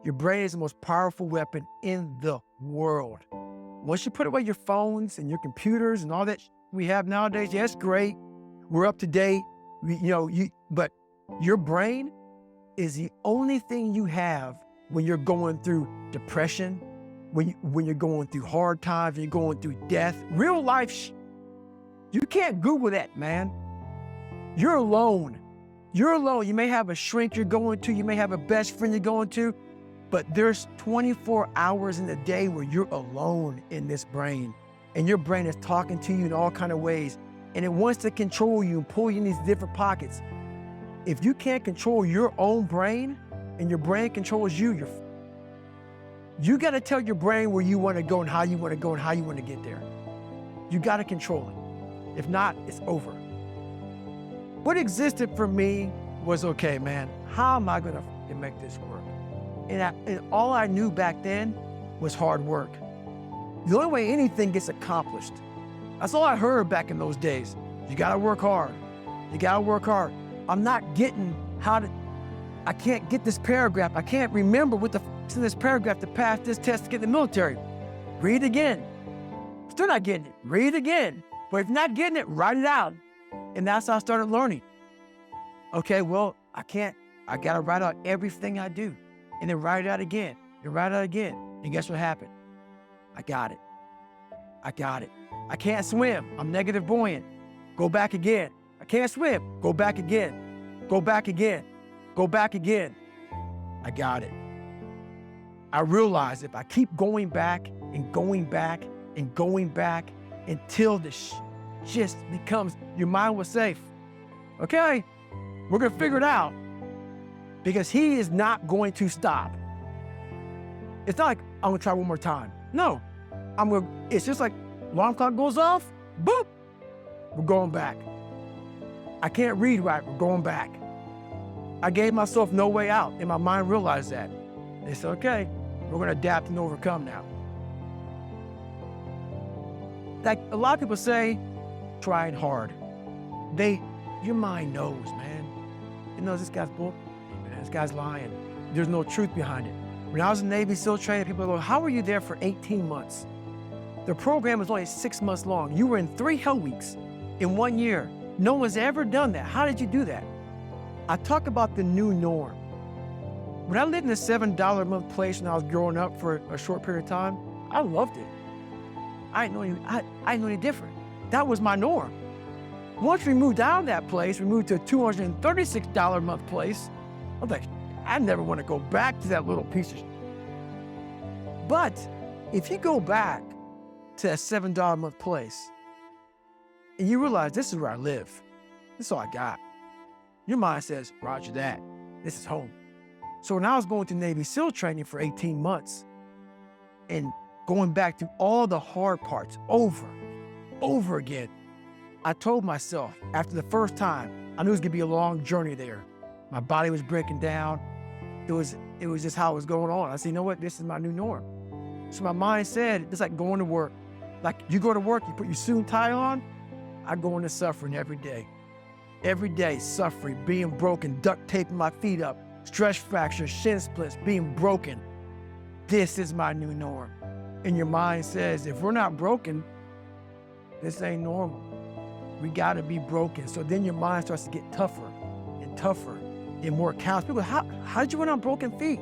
Your brain is the most powerful weapon in the world. Once you put away your phones and your computers and all that we have nowadays, yeah, it's great. We're up to date. But your brain is the only thing you have when you're going through depression, when you're going through hard times, when you're going through death. Real life, you can't Google that, man. You're alone. You're alone. You may have a shrink you're going to, you may have a best friend you're going to, but there's 24 hours in the day where you're alone in this brain, and your brain is talking to you in all kinds of ways, and it wants to control you and pull you in these different pockets. If you can't control your own brain and your brain controls you, you got to tell your brain where you want to go and how you want to go and how you want to get there. You got to control it. If not, it's over. What existed for me was, okay, man, how am I going to make this work? And all I knew back then was hard work. The only way anything gets accomplished, that's all I heard back in those days. You got to work hard. You got to work hard. I'm not getting I can't get this paragraph. I can't remember what the in this paragraph to pass this test to get in the military. Read again. Still not getting it. Read again. But if you're not getting it, write it out. And that's how I started learning. Okay, well, I got to write out everything I do. And then write it out again. And write it out again. And guess what happened? I got it. I got it. I can't swim. I'm negative buoyant. Go back again. I can't swim. Go back again. Go back again. Go back again. I got it. I realized if I keep going back and going back and going back until this just becomes, your mind was safe. Okay, we're gonna figure it out, because he is not going to stop. It's not like I'm gonna try one more time. No, it's just like alarm clock goes off, boop, we're going back. I can't read right, we're going back. I gave myself no way out, and my mind realized that. They said, okay, we're gonna adapt and overcome now. Like a lot of people say, trying hard. Your mind knows, man. It knows this guy's bull, man, this guy's lying. There's no truth behind it. When I was in Navy SEAL training, people go, how were you there for 18 months? The program was only 6 months long. You were in 3 hell weeks in 1 year. No one's ever done that. How did you do that? I talk about the new norm. When I lived in a $7 a month place when I was growing up for a short period of time, I loved it. I didn't know any different. That was my norm. Once we moved out of that place, we moved to a $236 a month place. I was like, I never want to go back to that little piece of shit. But if you go back to a $7 a month place and you realize this is where I live, this is all I got, your mind says, roger that, this is home. So when I was going to Navy SEAL training for 18 months and going back to all the hard parts over again, I told myself after the first time, I knew it was gonna be a long journey there. My body was breaking down. It was just how it was going on. I said, you know what, this is my new norm. So my mind said, it's like going to work. Like you go to work, you put your suit and tie on, I go into suffering every day. Every day, suffering, being broken, duct taping my feet up, stress fractures, shin splits, being broken. This is my new norm. And your mind says, if we're not broken, this ain't normal. We gotta be broken. So then your mind starts to get tougher and tougher and more counts. People go, how did you run on broken feet?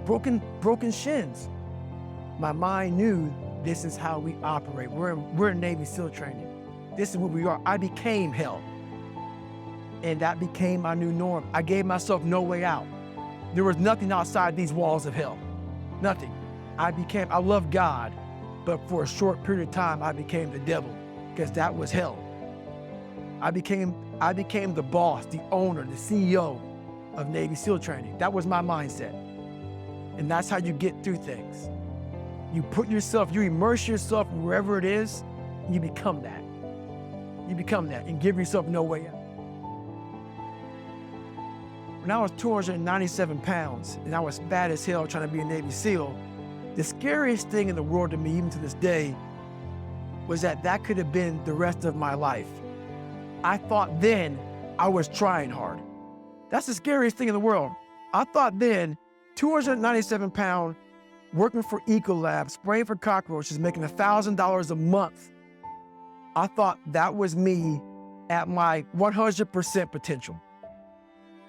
Broken shins. My mind knew this is how we operate. We're in Navy SEAL training. This is what we are. I became hell. And that became my new norm. I gave myself no way out. There was nothing outside these walls of hell. Nothing. I love God, but for a short period of time, I became the devil, because that was hell. I became the boss, the owner, the CEO of Navy SEAL training. That was my mindset. And that's how you get through things. You immerse yourself wherever it is, and you become that. You become that and give yourself no way out. When I was 297 pounds and I was fat as hell trying to be a Navy SEAL, the scariest thing in the world to me, even to this day, was that could have been the rest of my life. I thought then I was trying hard. That's the scariest thing in the world. I thought then 297 pound, working for Ecolab, spraying for cockroaches, making $1,000 a month. I thought that was me at my 100% potential.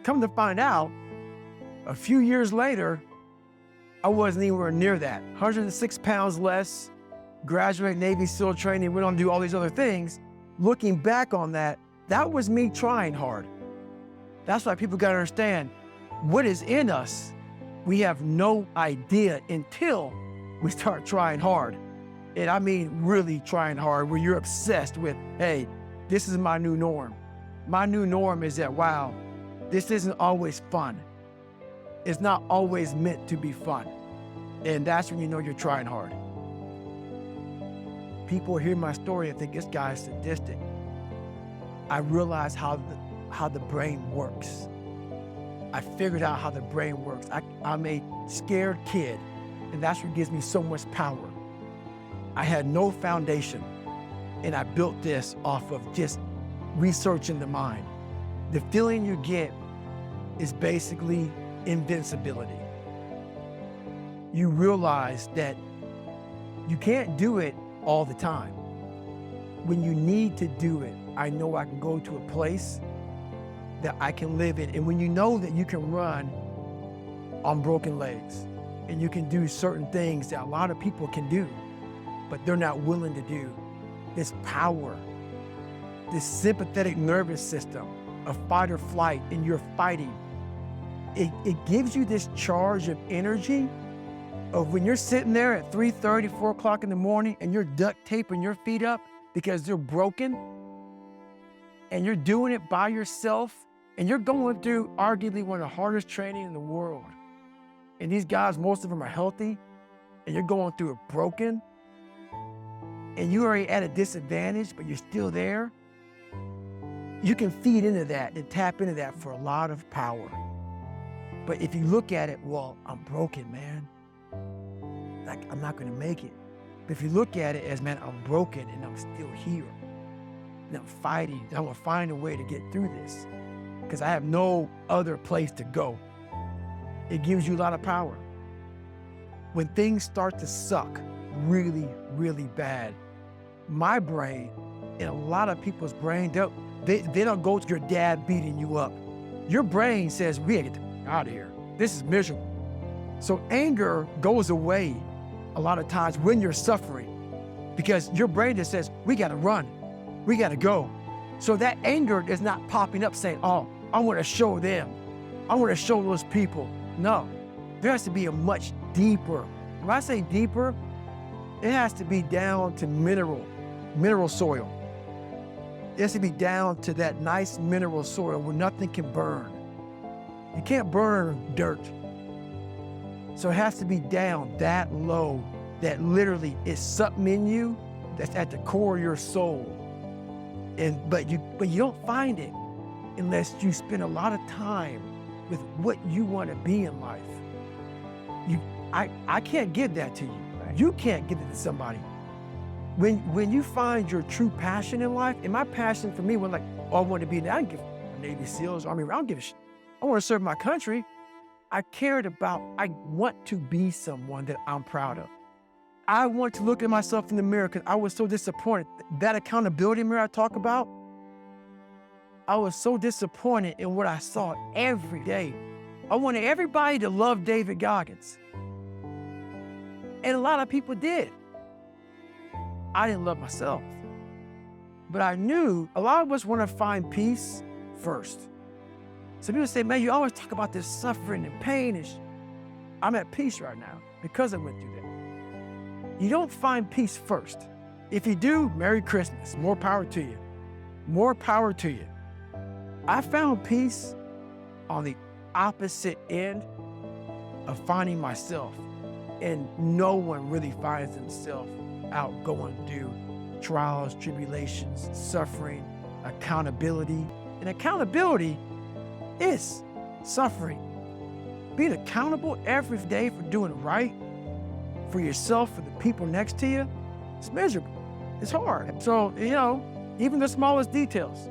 Come to find out, a few years later, I wasn't anywhere near that. 106 pounds less, graduate Navy SEAL training, went on to do all these other things. Looking back on that, that was me trying hard. That's why people gotta understand, what is in us, we have no idea until we start trying hard. And I mean really trying hard, where you're obsessed with, hey, this is my new norm. My new norm is that, wow, this isn't always fun. It's not always meant to be fun. And that's when you know you're trying hard. People hear my story and think this guy's sadistic. I realized how the brain works. I figured out how the brain works. I'm a scared kid, and that's what gives me so much power. I had no foundation, and I built this off of just researching the mind. The feeling you get is basically invincibility. You realize that you can't do it all the time. When you need to do it, I know I can go to a place that I can live in. And when you know that you can run on broken legs, and you can do certain things that a lot of people can do, but they're not willing to do, this power, this sympathetic nervous system of fight or flight, and you're fighting, it gives you this charge of energy of when you're sitting there at 3:30, 4 o'clock in the morning, and you're duct taping your feet up because they're broken, and you're doing it by yourself, and you're going through arguably one of the hardest training in the world. And these guys, most of them are healthy, and you're going through it broken, and you're already at a disadvantage, but you're still there. You can feed into that and tap into that for a lot of power. But if you look at it, well, I'm broken, man. Like, I'm not gonna make it. But if you look at it as, man, I'm broken and I'm still here, and I'm fighting, I'm gonna find a way to get through this because I have no other place to go. It gives you a lot of power. When things start to suck really, really bad, my brain and a lot of people's brain, they don't go to your dad beating you up. Your brain says, we gotta get out of here. This is miserable. So anger goes away a lot of times when you're suffering because your brain just says, we gotta run, we gotta go. So that anger is not popping up saying, oh, I wanna show them, I wanna show those people. No, there has to be a much deeper, when I say deeper, it has to be down to mineral soil. It has to be down to that nice mineral soil where nothing can burn. You can't burn dirt. So it has to be down that low that literally is something in you that's at the core of your soul. But you don't find it unless you spend a lot of time with what you want to be in life. I can't give that to you. You can't give it to somebody. When you find your true passion in life, and my passion for me was like, oh, I want to be, I don't give Navy SEALs, Army, I don't give a shit. I want to serve my country. I want to be someone that I'm proud of. I want to look at myself in the mirror because I was so disappointed. That accountability mirror I talk about, I was so disappointed in what I saw every day. I wanted everybody to love David Goggins. And a lot of people did. I didn't love myself. But I knew a lot of us want to find peace first. So people say, man, you always talk about this suffering and pain. I'm at peace right now because I went through that. You don't find peace first. If you do, Merry Christmas. More power to you. More power to you. I found peace on the opposite end of finding myself. And no one really finds themselves out going through trials, tribulations, suffering, accountability. And accountability is suffering. Being accountable every day for doing right for yourself, for the people next to you, it's miserable. It's hard. So, even the smallest details.